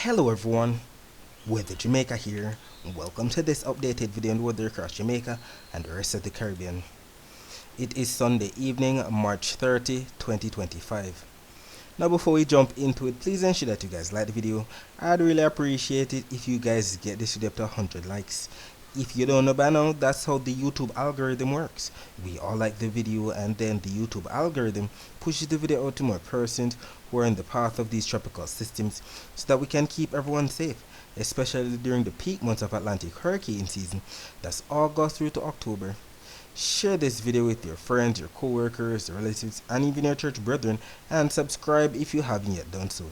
Hello everyone, Weather Jamaica here. Welcome to this updated video on weather across Jamaica and the rest of the Caribbean. It is Sunday evening, March 30, 2025. Now before we jump into it, please ensure that you guys like the video. I'd really appreciate it if you guys get this video up to 100 likes. If you don't know by now, that's how the YouTube algorithm works. We all like the video and then the YouTube algorithm pushes the video out to more persons who are in the path of these tropical systems so that we can keep everyone safe, especially during the peak months of Atlantic hurricane season, that's August through to October. Share this video with your friends, your co-workers, your relatives, and even your church brethren, and subscribe if you haven't yet done so.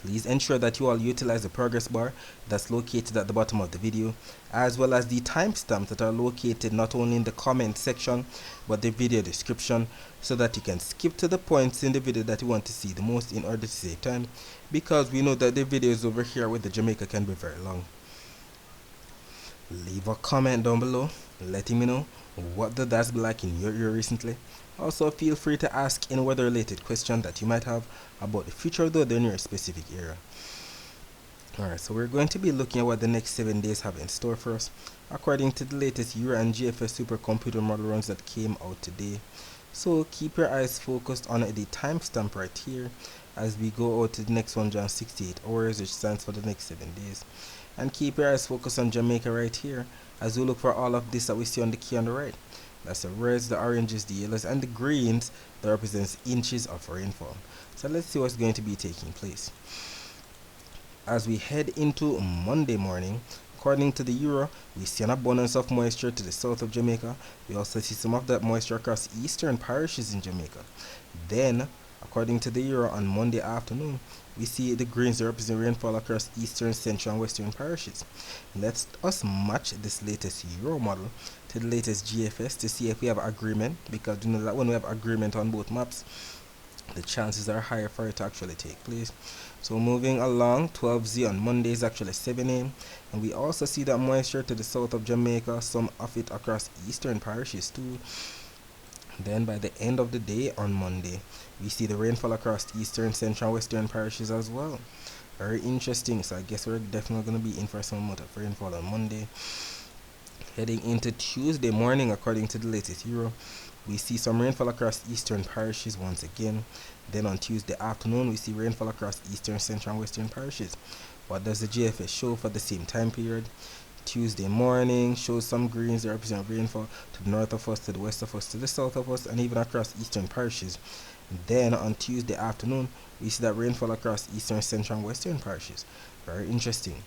Please ensure that you all utilize the progress bar that's located at the bottom of the video, as well as the timestamps that are located not only in the comment section but the video description, so that you can skip to the points in the video that you want to see the most in order to save time, because we know that the videos over here with the Jamaica can be very long. Leave a comment down below letting me know what the that's been like in your area recently. Also, feel free to ask any weather related question that you might have about the future of the weather in your specific area. Alright, so we're going to be looking at what the next 7 days have in store for us according to the latest Euro and GFS supercomputer model runs that came out today. So keep your eyes focused on the timestamp right here as we go out to the next 168 hours, which stands for the next 7 days. And keep your eyes focused on Jamaica right here as we look for all of this that we see on the key on the right. That's the reds, the oranges, the yellows, and the greens that represents inches of rainfall. So let's see what's going to be taking place. As we head into Monday morning, according to the Euro, we see an abundance of moisture to the south of Jamaica. We also see some of that moisture across eastern parishes in Jamaica. Then, according to the Euro, on Monday afternoon, we see the greens that represent rainfall across eastern, central, and western parishes. Let us match this latest Euro model to the latest GFS to see if we have agreement, because you know that when we have agreement on both maps, the chances are higher for it to actually take place. So moving along, 12Z on Monday is actually 7 a.m. and we also see that moisture to the south of Jamaica, some of it across eastern parishes too. Then by the end of the day on Monday, we see the rainfall across eastern, central, and western parishes as well. Very interesting. So I guess we're definitely going to be in for some amount of rainfall on Monday. Heading into Tuesday morning, according to the latest Euro, we see some rainfall across eastern parishes once again. Then on Tuesday afternoon, we see rainfall across eastern, central, and western parishes. What does the GFS show for the same time period? Tuesday morning shows some greens that represent rainfall to the north of us, to the west of us, to the south of us, and even across eastern parishes. Then on Tuesday afternoon, we see that rainfall across eastern, central, and western parishes. Very interesting.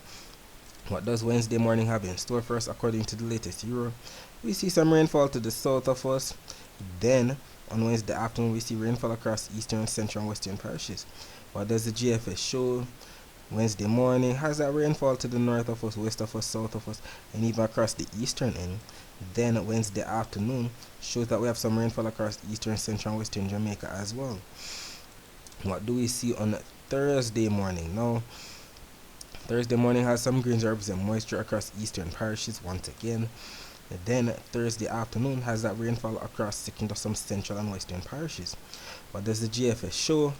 What does Wednesday morning have in store for us according to the latest Euro? We see some rainfall to the south of us. Then on Wednesday afternoon, we see rainfall across eastern, central, and western parishes. What does the GFS show? Wednesday morning has that rainfall to the north of us, west of us, south of us, and even across the eastern end. Then Wednesday afternoon shows that we have some rainfall across eastern, central, and western Jamaica as well. What do we see on Thursday morning? Now, Thursday morning has some greens that represent moisture across eastern parishes once again. Then Thursday afternoon has that rainfall across some central and western parishes. What does the GFS show?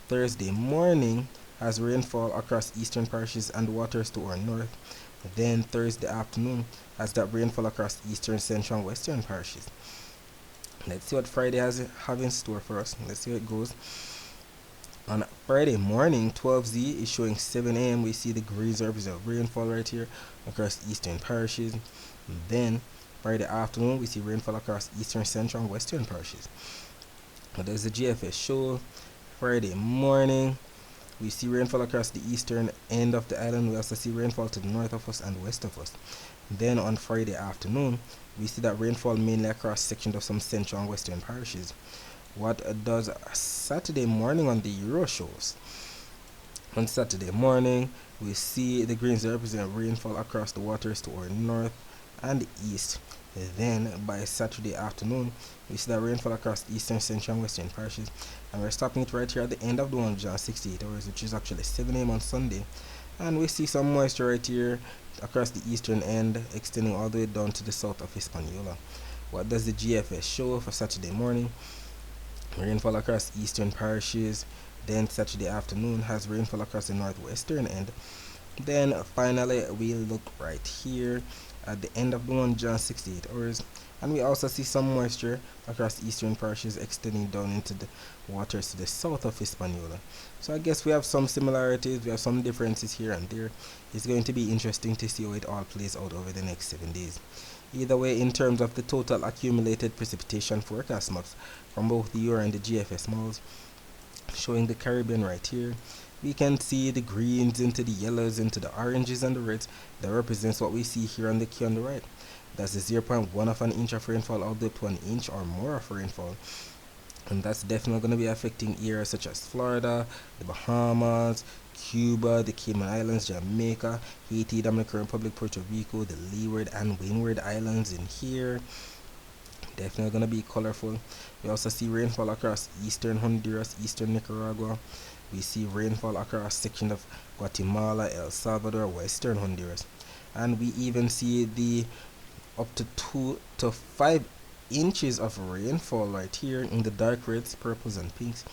Thursday morning has rainfall across eastern parishes and waters to our north. Then Thursday afternoon has that rainfall across eastern, central, and western parishes. Let's see what Friday have in store for us. Let's see how it goes. On Friday morning, 12Z is showing 7 a.m. We see the greens represent rainfall right here across eastern parishes. Then Friday afternoon, we see rainfall across eastern, central, and western parishes. What does the GFS show? Friday morning, we see rainfall across the eastern end of the island. We also see rainfall to the north of us and west of us. Then on Friday afternoon, we see that rainfall mainly across sections of some central and western parishes. What does Saturday morning on the Euro shows? On Saturday morning, we see the greens that represent rainfall across the waters to our north and east. Then by Saturday afternoon, we see that rainfall across eastern, central, and western parishes, and we're stopping it right here at the end of the 168 hours, which is actually 7 a.m. on Sunday. And we see some moisture right here across the eastern end, extending all the way down to the south of Hispaniola. What does the GFS show for Saturday morning? Rainfall across eastern parishes, Then Saturday afternoon has rainfall across the northwestern end. Then finally we look right here at the end of the month, Jan 68 hours, and we also see some moisture across eastern parishes extending down into the waters to the south of Hispaniola. So I guess we have some similarities, we have some differences here and there. It's going to be interesting to see how it all plays out over the next 7 days. Either way, in terms of the total accumulated precipitation forecast maps from both the Euro and the GFS models, showing the Caribbean right here, we can see the greens into the yellows into the oranges and the reds. That represents what we see here on the key on the right. That's the 0.1 of an inch of rainfall all the way up to an inch or more of rainfall. And that's definitely going to be affecting areas such as Florida, the Bahamas, Cuba, the Cayman Islands, Jamaica, Haiti, Dominican Republic, Puerto Rico, the Leeward and Windward Islands in here. Definitely going to be colorful. We also see rainfall across eastern Honduras, eastern Nicaragua. We see rainfall across sections of Guatemala, El Salvador, western Honduras. And we even see the up to 2 to 5 inches of rainfall right here in the dark reds, purples and pinks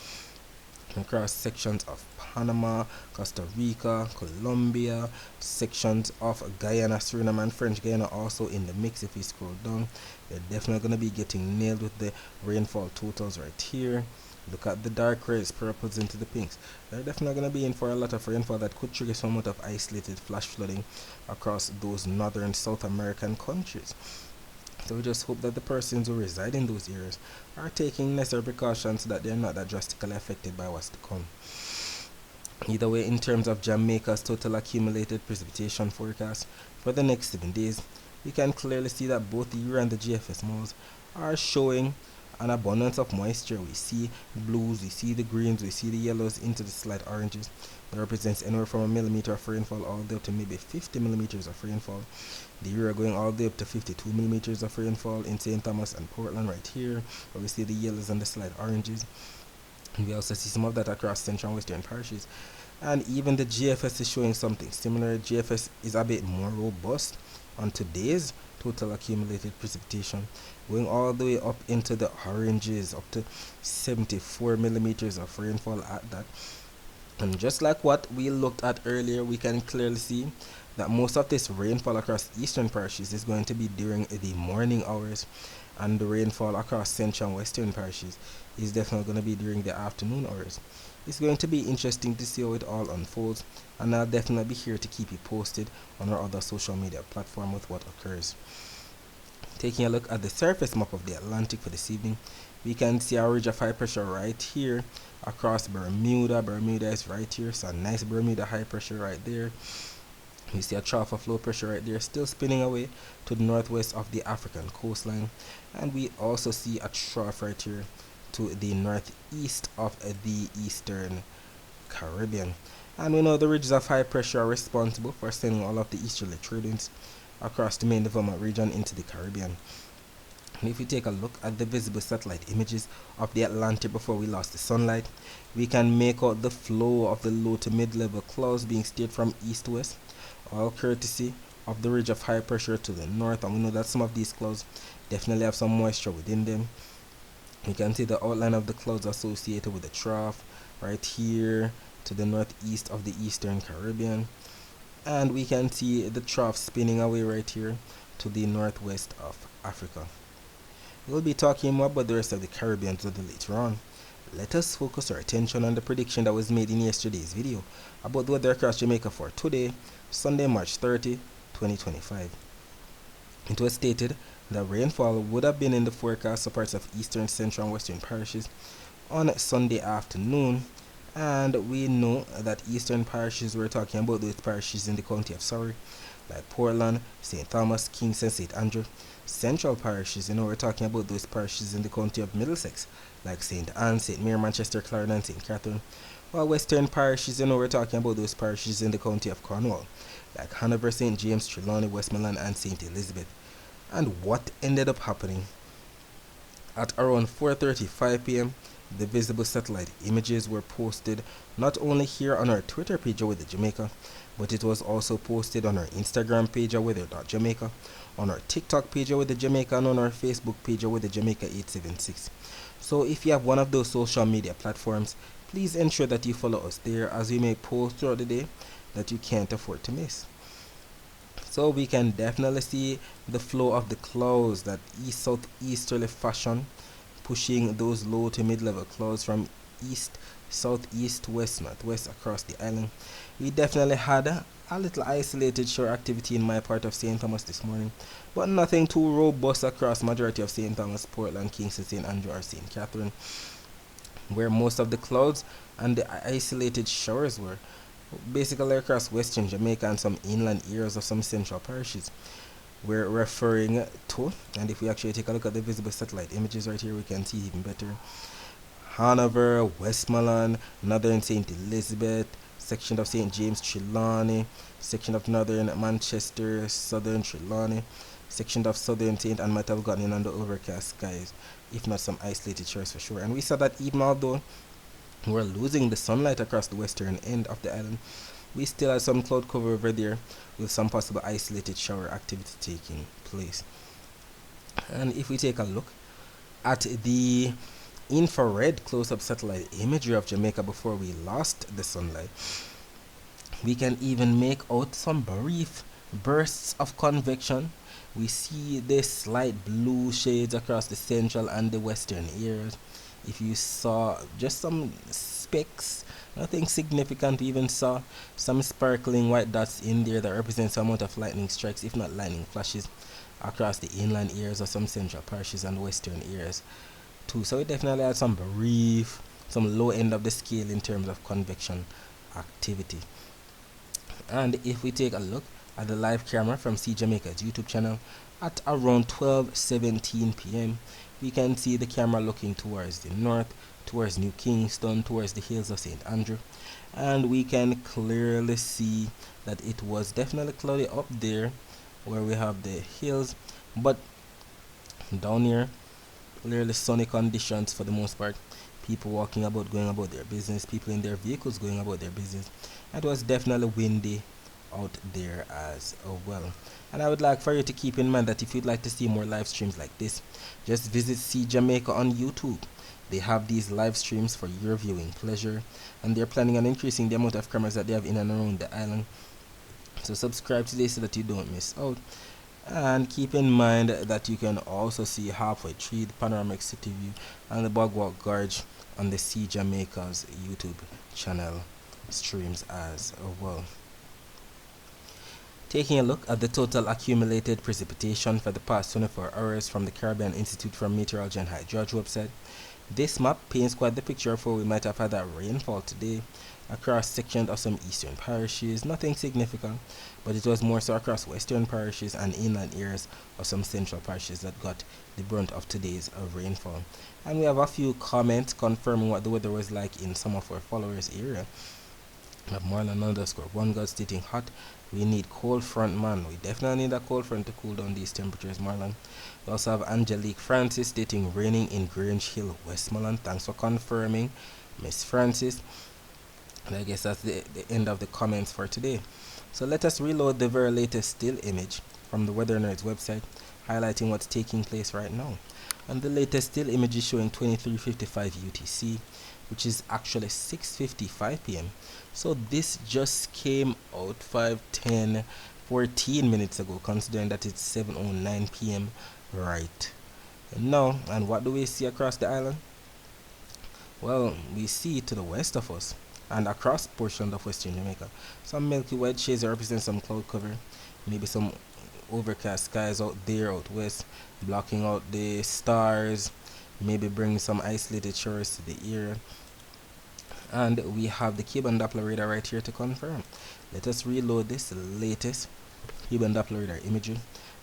across sections of Panama, Costa Rica, Colombia, sections of Guyana, Suriname and French Guiana also in the mix. If we scroll down, they're definitely going to be getting nailed with the rainfall totals right here. Look at the dark reds, purples into the pinks. They're definitely going to be in for a lot of rainfall that could trigger somewhat of isolated flash flooding across those northern South American countries. So we just hope that the persons who reside in those areas are taking necessary precautions so that they're not that drastically affected by what's to come. Either way, in terms of Jamaica's total accumulated precipitation forecast for the next 7 days, we can clearly see that both the Euro and the GFS models are showing an abundance of moisture. We see blues, we see the greens, we see the yellows into the slight oranges. That represents anywhere from a millimeter of rainfall all the way up to maybe 50 millimeters of rainfall. The Euro going all the way up to 52 millimeters of rainfall in St. Thomas and Portland right here, where we see the yellows and the slight oranges. And we also see some of that across central and western parishes. And even the GFS is showing something similar. GFS is a bit more robust on today's total accumulated precipitation, going all the way up into the oranges, up to 74 millimeters of rainfall at that. And just like what we looked at earlier, we can clearly see that most of this rainfall across eastern parishes is going to be during the morning hours, and the rainfall across central and western parishes is definitely going to be during the afternoon hours. It's going to be interesting to see how it all unfolds, and I'll definitely be here to keep you posted on our other social media platform with what occurs. Taking a look at the surface map of the Atlantic for this evening, we can see a ridge of high pressure right here across Bermuda. Bermuda is right here, so a nice Bermuda high pressure right there. We see a trough of low pressure right there still spinning away to the northwest of the African coastline, and we also see a trough right here to the northeast of the eastern Caribbean. And we know the ridges of high pressure are responsible for sending all of the easterly trade winds across the main development region into the Caribbean. And if we take a look at the visible satellite images of the Atlantic before we lost the sunlight, we can make out the flow of the low to mid-level clouds being steered from east to west, all courtesy of the ridge of high pressure to the north. And we know that some of these clouds definitely have some moisture within them. We can see the outline of the clouds associated with the trough right here to the northeast of the eastern Caribbean, and we can see the trough spinning away right here to the northwest of Africa. We'll be talking more about the rest of the Caribbean weather later on. Let us focus our attention on the prediction that was made in yesterday's video about the weather across Jamaica for today, Sunday, March 30, 2025. It was stated that rainfall would have been in the forecast for parts of eastern, central, and western parishes on Sunday afternoon, and we know that eastern parishes, we're talking about those parishes in the county of Surrey, like Portland, St. Thomas, Kingston, St. Andrew. Central parishes, we're talking about those parishes in the county of Middlesex, like St. Anne, St. Mary, Manchester, Clarendon, and St. Catherine. While western parishes, we're talking about those parishes in the county of Cornwall, like Hanover, St. James, Trelawney, Westmoreland, and St. Elizabeth. And what ended up happening? At around 4:35 p.m., the visible satellite images were posted not only here on our Twitter page with the Jamaica, but it was also posted on our Instagram page with the Jamaica, on our TikTok page with the Jamaica, and on our Facebook page with the Jamaica 876. So if you have one of those social media platforms, Please ensure that you follow us there, as we make posts throughout the day that you can't afford to miss. So we can definitely see the flow of the clouds, that east southeasterly fashion, pushing those low to mid-level clouds from east, southeast, west, northwest across the island. We definitely had a little isolated shower activity in my part of St. Thomas this morning, but nothing too robust across majority of St. Thomas, Portland, Kingston, St. Andrew or St. Catherine, where most of the clouds and the isolated showers were basically across western Jamaica and some inland areas of some central parishes. We're referring to, and if we actually take a look at the visible satellite images right here, we can see even better. Hanover, Westmoreland, northern St. Elizabeth, section of St. James, Trelawney, section of northern Manchester, southern Trelawney, section of southern St. Ann might have gotten in under overcast skies, if not some isolated shores for sure. And we saw that even although we're losing the sunlight across the western end of the island, we still have some cloud cover over there with some possible isolated shower activity taking place. And if we take a look at the infrared close-up satellite imagery of Jamaica before we lost the sunlight, we can even make out some brief bursts of convection. We see the slight blue shades across the central and the western areas. If you saw just some specks, nothing significant, we even saw some sparkling white dots in there that represent some amount of lightning strikes, if not lightning flashes, across the inland areas of some central parishes and western areas too. So we definitely had some brief, some low end of the scale in terms of convection activity. And if we take a look at the live camera from See Jamaica's YouTube channel at around 12:17 p.m., we can see the camera looking towards the north, towards New Kingston, towards the hills of St. Andrew, and we can clearly see that it was definitely cloudy up there where we have the hills, but down here clearly sunny conditions for the most part, people walking about, going about their business, people in their vehicles going about their business. It was definitely windy out there as well. And I would like for you to keep in mind that if you'd like to see more live streams like this, just visit See Jamaica on YouTube. They have these live streams for your viewing pleasure, and they're planning on increasing the amount of cameras that they have in and around the island. So subscribe today so that you don't miss out. And keep in mind that you can also see Halfway Tree, the panoramic city view, and the Bogwalk Gorge on the See Jamaica's YouTube channel streams as well. Taking a look at the total accumulated precipitation for the past 24 hours from the Caribbean Institute for Meteorology and Hydrology website, this map paints quite the picture of where we might have had that rainfall today across sections of some eastern parishes. Nothing significant, but it was more so across western parishes and inland areas of some central parishes that got the brunt of today's rainfall. And we have a few comments confirming what the weather was like in some of our followers' area. We have Marlon_1 God stating hot. We need cold front, man. We definitely need a cold front to cool down these temperatures, Marlon. We also have Angelique Francis stating raining in Grange Hill, Westmoreland. Thanks for confirming, Miss Francis. And I guess that's the end of the comments for today. So let us reload the very latest still image from the Weather Nerds website, highlighting what's taking place right now. And the latest still image is showing 23:55 UTC, which is actually 6:55 p.m. So this just came out 5, 10, 14 minutes ago, considering that it's 7:09 p.m. right now. And what do we see across the island? Well, we see to the west of us and across portions of western Jamaica some milky white shades that represent some cloud cover, maybe some overcast skies out there out west, blocking out the stars, maybe bringing some isolated showers to the area. And we have the Cuban Doppler radar right here to confirm. Let us reload this latest Cuban Doppler radar imagery,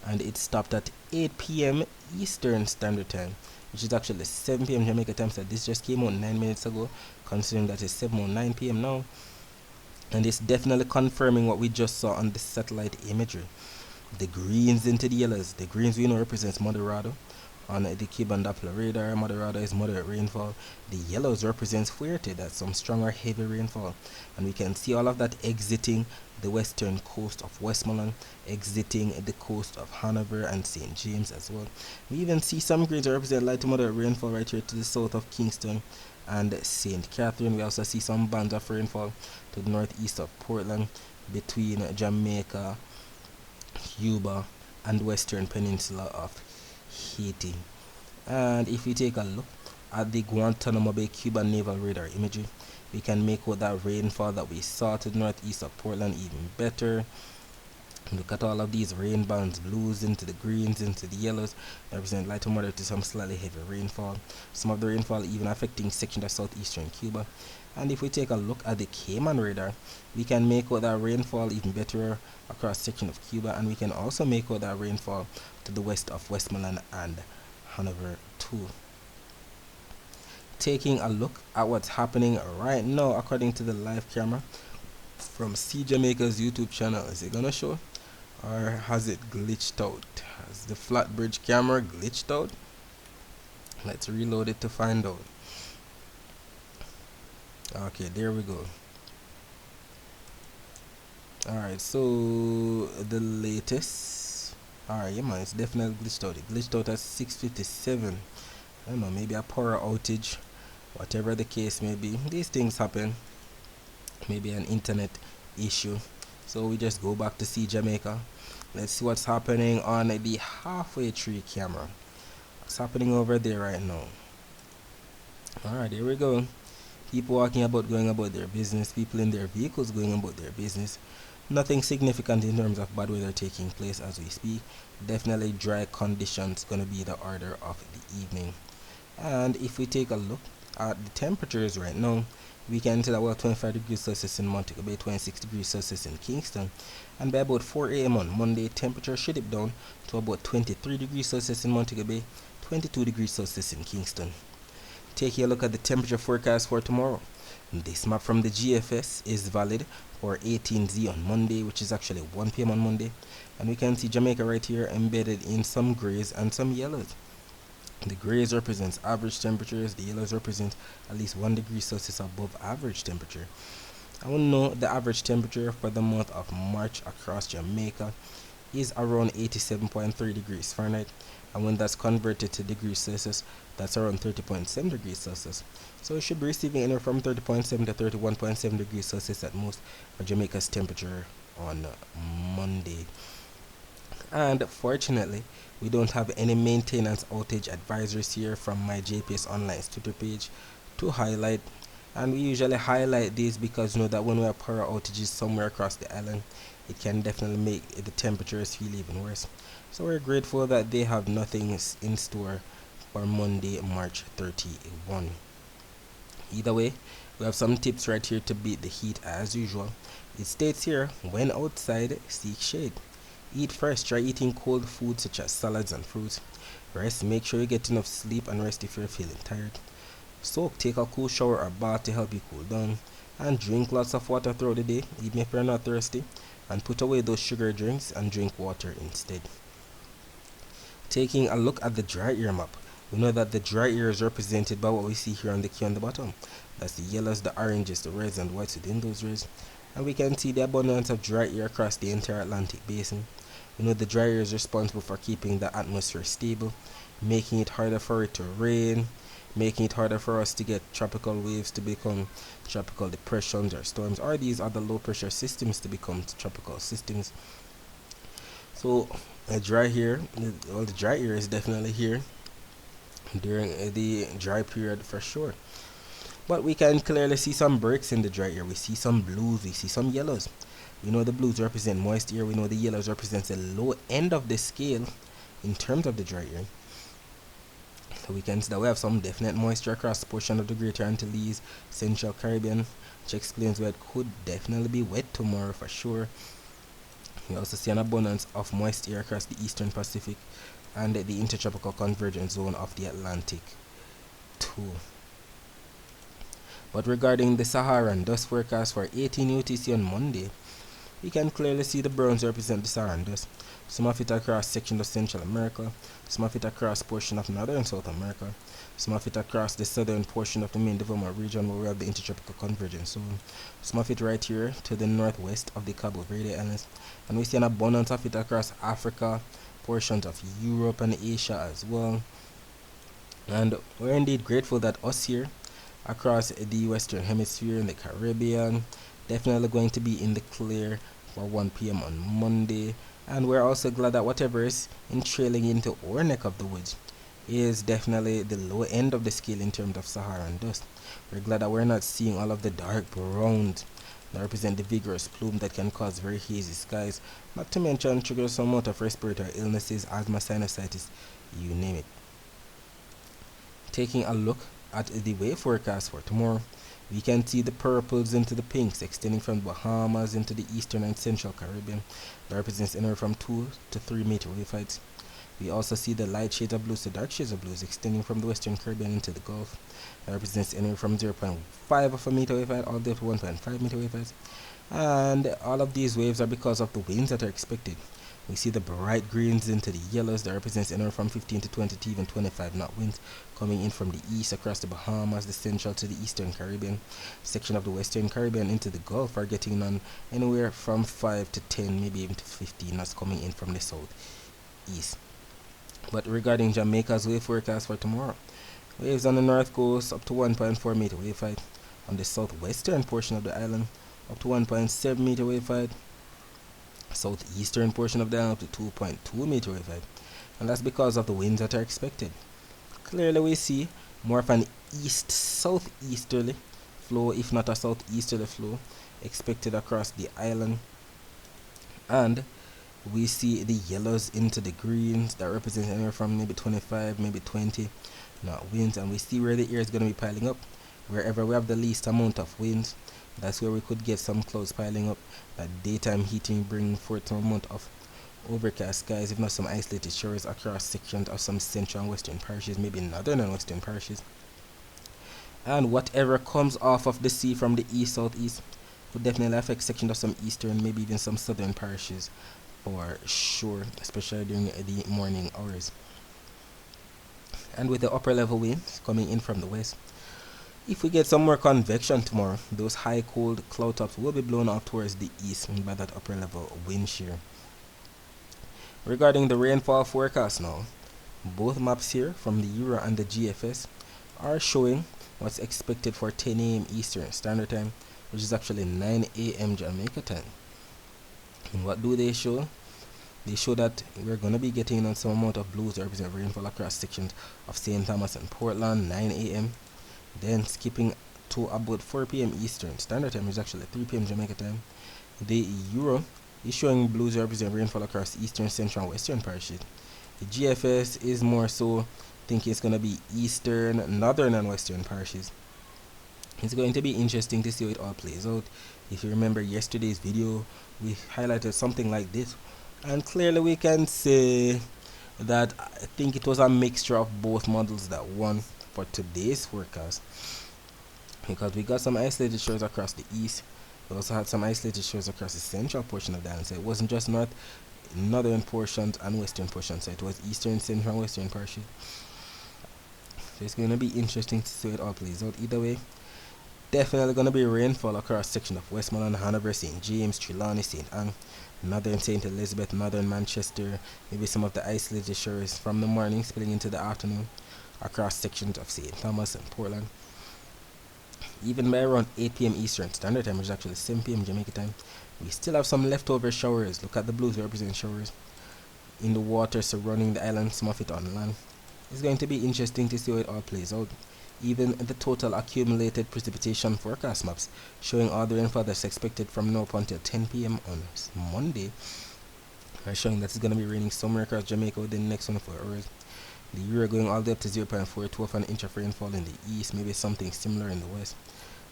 and it stopped at 8 p.m. Eastern Standard Time, which is actually 7 p.m. Jamaica time. So this just came out 9 minutes ago, considering that it's 7:09 p.m. now, and it's definitely confirming what we just saw on the satellite imagery. The greens into the yellows. The greens we know represents Moderado on the Cuban Doppler radar. Moderado is moderate rainfall. The yellows represents Fuerte, that's some stronger heavy rainfall, and we can see all of that exiting the western coast of Westmoreland, exiting the coast of Hanover and St. James as well. We even see some greens that represent light to moderate rainfall right here to the south of Kingston and St. Catherine. We also see some bands of rainfall to the northeast of Portland, between Jamaica, Cuba, and western peninsula of Haiti. And if we take a look at the Guantanamo Bay Cuban naval radar imagery, we can make out that rainfall that we saw to the northeast of Portland even better. Look at all of these rain bands, blues into the greens into the yellows, that represent light to moderate to some slightly heavy rainfall. Some of the rainfall even affecting sections of southeastern Cuba. And if we take a look at the Cayman radar, we can make out that rainfall even better across section of Cuba, and we can also make out that rainfall to the west of Westmoreland and Hanover too. Taking a look at what's happening right now according to the live camera from See Jamaica's YouTube channel. Is it gonna show? Or has it glitched out? Has the flat bridge camera glitched out? Let's reload it to find out. Okay, there we go. Alright, so the latest. Alright, yeah man, it's definitely glitched out. It glitched out at 6:57. I don't know, maybe a power outage, whatever the case may be. These things happen. Maybe an internet issue. So we just go back to See Jamaica. Let's see what's happening on the halfway tree camera. What's happening over there right now? Alright, here we go. People walking about, going about their business. People in their vehicles going about their business. Nothing significant in terms of bad weather taking place as we speak. Definitely dry conditions going to be the order of the evening. And if we take a look at the temperatures right now, we can see that we're 25 degrees Celsius in Montego Bay, 26 degrees Celsius in Kingston, and by about 4 a.m. on Monday, temperature should dip down to about 23 degrees Celsius in Montego Bay, 22 degrees Celsius in Kingston. Taking a look at the temperature forecast for tomorrow. This map from the GFS is valid for 18Z on Monday, which is actually 1 p.m. on Monday, and we can see Jamaica right here embedded in some grays and some yellows. The grays represents average temperatures, the yellows represent at least 1 degree Celsius above average temperature. I want to know the average temperature for the month of March across Jamaica is around 87.3 degrees Fahrenheit, and when that's converted to degrees Celsius, that's around 30.7 degrees Celsius. So we should be receiving anywhere from 30.7 to 31.7 degrees Celsius at most for Jamaica's temperature on Monday. And fortunately, we don't have any maintenance outage advisories here from my JPS Online's Twitter page to highlight. And we usually highlight these because you know that when we have power outages somewhere across the island, it can definitely make the temperatures feel even worse. So we're grateful that they have nothing in store for Monday, March 31. Either way, we have some tips right here to beat the heat as usual. It states here, when outside, seek shade. Eat fresh. Try eating cold food such as salads and fruits. Rest. Make sure you get enough sleep and rest if you're feeling tired. Soak. Take a cool shower or bath to help you cool down. And drink lots of water throughout the day, even if you're not thirsty. And put away those sugar drinks and drink water instead. Taking a look at the dry air map. We know that the dry air is represented by what we see here on the key on the bottom. That's the yellows, the oranges, the reds, and whites within those rays. And we can see the abundance of dry air across the entire Atlantic basin. We know the dry air is responsible for keeping the atmosphere stable, making it harder for it to rain, making it harder for us to get tropical waves to become tropical depressions or storms, or these other low pressure systems to become tropical systems. So the dry air is definitely here during the dry period for sure. But we can clearly see some breaks in the dry air. We see some blues, we see some yellows. We know the blues represent moist air. We know the yellows represent the low end of the scale in terms of the dry air. So we can see that we have some definite moisture across the portion of the Greater Antilles, Central Caribbean, which explains why it could definitely be wet tomorrow for sure. We also see an abundance of moist air across the Eastern Pacific and the intertropical convergence zone of the Atlantic too. But regarding the Saharan dust forecast for 18 UTC on Monday, we can clearly see the browns represent the Saharan dust. Some of it across sections of Central America, some of it across portion of Northern and South America, some of it across the southern portion of the main development region where we have the intertropical convergence zone, some of it right here to the northwest of the Cabo Verde Islands, and we see an abundance of it across Africa, portions of Europe and Asia as well. And we're indeed grateful that us here across the Western Hemisphere in the Caribbean. Definitely going to be in the clear for 1 p.m. on Monday. And we're also glad that whatever is in trailing into our neck of the woods is definitely the low end of the scale in terms of Saharan dust. We're glad that we're not seeing all of the dark browns that represent the vigorous plume that can cause very hazy skies, not to mention trigger some amount of respiratory illnesses, asthma, sinusitis, you name it. Taking a look at the wave forecast for tomorrow, we can see the purples into the pinks extending from the Bahamas into the eastern and central Caribbean. That represents anywhere from 2 to 3 meter wave heights. We also see the light shades of blues to dark shades of blues extending from the western Caribbean into the Gulf. That represents anywhere from 0.5 of a meter wave height all the way to 1.5 meter wave heights. And all of these waves are because of the winds that are expected. We see the bright greens into the yellows that represents anywhere from 15 to 20 to even 25 knot winds coming in from the east across the Bahamas, the central to the eastern Caribbean. Section of the western Caribbean into the Gulf are getting on anywhere from 5 to 10, maybe even to 15 knots coming in from the southeast. But regarding Jamaica's wave forecast for tomorrow, waves on the north coast up to 1.4 meter wave height, on the southwestern portion of the island up to 1.7 meter wave height, southeastern portion of the island up to 2.2 meter wave height, and that's because of the winds that are expected. Clearly we see more of an east-southeasterly flow, if not a southeasterly flow, expected across the island, and we see the yellows into the greens that represent anywhere from maybe 25, maybe 20 knot winds, and we see where the air is going to be piling up. Wherever we have the least amount of winds, that's where we could get some clouds piling up. That daytime heating bringing forth some amount of overcast skies, if not some isolated showers across sections of some central and western parishes, maybe northern and western parishes. And whatever comes off of the sea from the east southeast would definitely affect sections of some eastern, maybe even some southern parishes for sure, especially during the morning hours. And with the upper level winds coming in from the west, if we get some more convection tomorrow, those high cold cloud tops will be blown out towards the east by that upper level wind shear. Regarding the rainfall forecast now, both maps here from the Euro and the GFS are showing what's expected for 10 a.m. Eastern Standard Time, which is actually 9 a.m. Jamaica time. And what do they show? They show that we're going to be getting on some amount of blues that represent rainfall across sections of St. Thomas and Portland, 9 a.m. Then skipping to about 4 p.m. Eastern Standard Time, which is actually 3 p.m. Jamaica time. The Euro is showing blues that represent rainfall across eastern, central, and western parishes. The GFS is more so thinking it's going to be eastern, northern, and western parishes. It's going to be interesting to see how it all plays out. If you remember yesterday's video, we highlighted something like this, and clearly we can say that I think it was a mixture of both models that won for today's forecast, because we got some isolated shores across the east. We also had some isolated shores across the central portion of the island, so it wasn't just northern portions and western portions, so it was eastern, central, and western parishes. So it's going to be interesting to see how it all plays out. Either way, definitely going to be rainfall across sections of Westmoreland, Hanover, St. James, Trelawney, St. Anne, northern St. Elizabeth, northern Manchester, maybe some of the isolated shores from the morning spilling into the afternoon across sections of St. Thomas and Portland. Even by around 8 p.m. Eastern Standard Time, which is actually 7 p.m. Jamaica time, we still have some leftover showers. Look at the blues represent showers in the water surrounding the island, some of it on land. It's going to be interesting to see how it all plays out. Even the total accumulated precipitation forecast maps showing all the rainfall that's expected from now up until 10 p.m. on Monday are showing that it's going to be raining somewhere across Jamaica within the next 24 hours. The Euro going all the way up to 0.42 of an inch of rainfall in the east, maybe something similar in the west.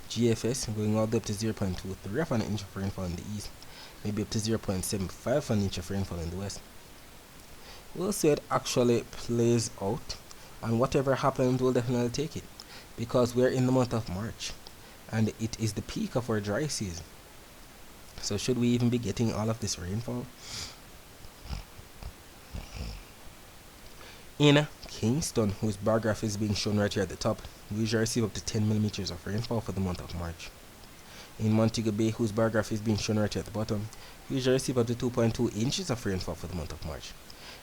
GFS going all the way up to 0.23 of an inch of rainfall in the east, maybe up to 0.75 of an inch of rainfall in the west. We'll see it actually plays out, and whatever happens, we'll definitely take it, because we're in the month of March and it is the peak of our dry season. So should we even be getting all of this rainfall? In Kingston, whose bar graph is being shown right here at the top, we usually receive up to 10 millimeters of rainfall for the month of March. In Montego Bay, whose bar graph is being shown right here at the bottom, we usually receive up to 2.2 inches of rainfall for the month of March.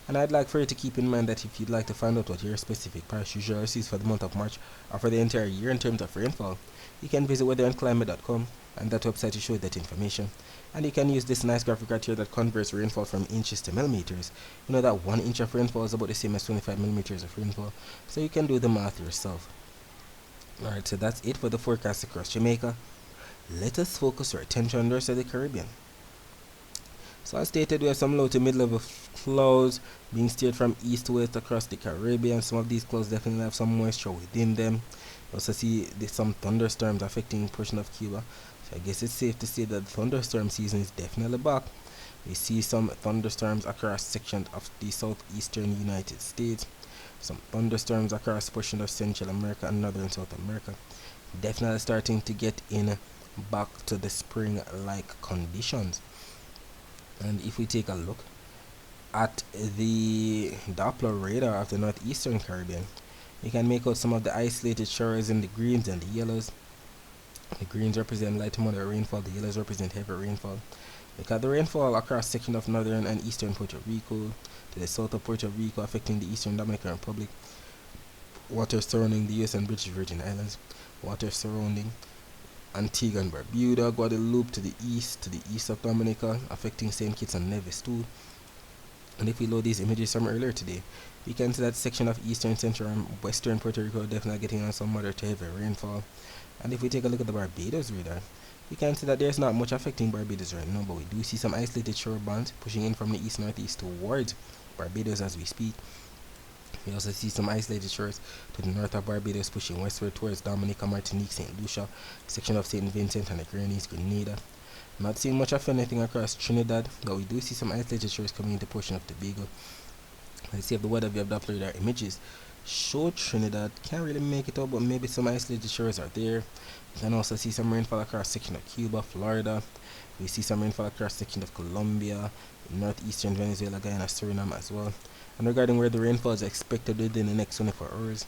And I'd like for you to keep in mind that if you'd like to find out what your specific parish usually receives for the month of March or for the entire year in terms of rainfall, you can visit weatherandclimate.com, and that website will show that information. And you can use this nice graphic right here that converts rainfall from inches to millimeters. You know that 1 inch of rainfall is about the same as 25 millimeters of rainfall, so you can do the math yourself. Alright, so that's it for the forecast across Jamaica. Let us focus our attention on the rest of the Caribbean. So as stated, we have some low to mid-level clouds being steered from east to west across the Caribbean. Some of these clouds definitely have some moisture within them. You also see some thunderstorms affecting a portion of Cuba. So I guess it's safe to say that the thunderstorm season is definitely back. We see some thunderstorms across sections of the southeastern United States. Some thunderstorms across portions of Central America and Northern South America. Definitely starting to get in back to the spring-like conditions. And if we take a look at the Doppler radar of the northeastern Caribbean, you can make out some of the isolated showers in the greens and the yellows. The greens represent light to moderate rainfall, the yellows represent heavy rainfall. Look at the rainfall across sections of northern and eastern Puerto Rico to the south of Puerto Rico, affecting the eastern Dominican Republic, water surrounding the US and British Virgin Islands, water surrounding Antigua and Barbuda, Guadeloupe to the east of Dominica, affecting St. Kitts and Nevis too. And if we load these images from earlier today, we can see that section of eastern, central, and western Puerto Rico definitely getting on some moderate to heavy rainfall. And if we take a look at the Barbados radar, we can see that there's not much affecting Barbados right now, but we do see some isolated shore bands pushing in from the east-northeast towards Barbados as we speak. We also see some isolated shores to the north of Barbados pushing westward towards Dominica, Martinique, St. Lucia, section of St. Vincent and the Grenadines, Grenada. Not seeing much of anything across Trinidad, but we do see some isolated shores coming into portion of Tobago. Let's see if the weather via Doppler radar images show Trinidad. Can't really make it out, but maybe some isolated shores are there. We can also see some rainfall across section of Cuba, Florida. We see some rainfall across section of Colombia, northeastern Venezuela, Guyana, Suriname as well. And regarding where the rainfall is expected within the next 24 hours,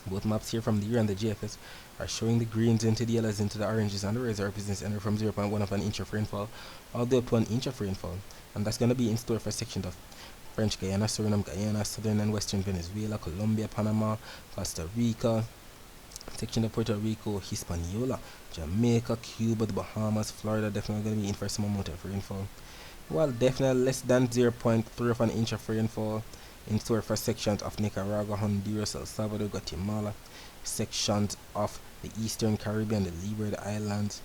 both maps here from the year and the GFS are showing the greens into the yellows into the oranges, and the reds represents anywhere from 0.1 of an inch of rainfall all the way up to 1 inch of rainfall. And that's going to be in store for sections of French Guyana, Suriname, Guyana, southern and western Venezuela, Colombia, Panama, Costa Rica, section of Puerto Rico, Hispaniola, Jamaica, Cuba, the Bahamas, Florida, definitely going to be in for some amount of rainfall. Well, definitely less than 0.3 of an inch of rainfall in store for sections of Nicaragua, Honduras, El Salvador, Guatemala, sections of the Eastern Caribbean, the Leeward Islands,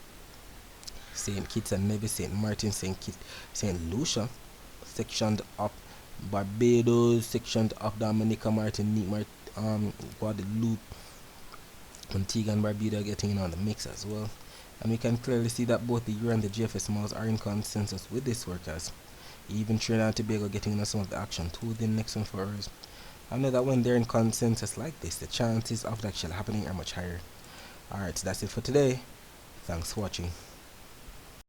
St. Kitts and Nevis, St. Martin, St. Lucia, sections of Barbados, sections of Dominica, Martinique, Guadeloupe, Antigua and Barbuda getting in on the mix as well. And we can clearly see that both the Euro and the GFS models are in consensus with this forecast. Even Trinidad and Tobago getting into some of the action too within the next 24 hours. I know that when they're in consensus like this, the chances of it actually happening are much higher. Alright, so that's it for today. Thanks for watching.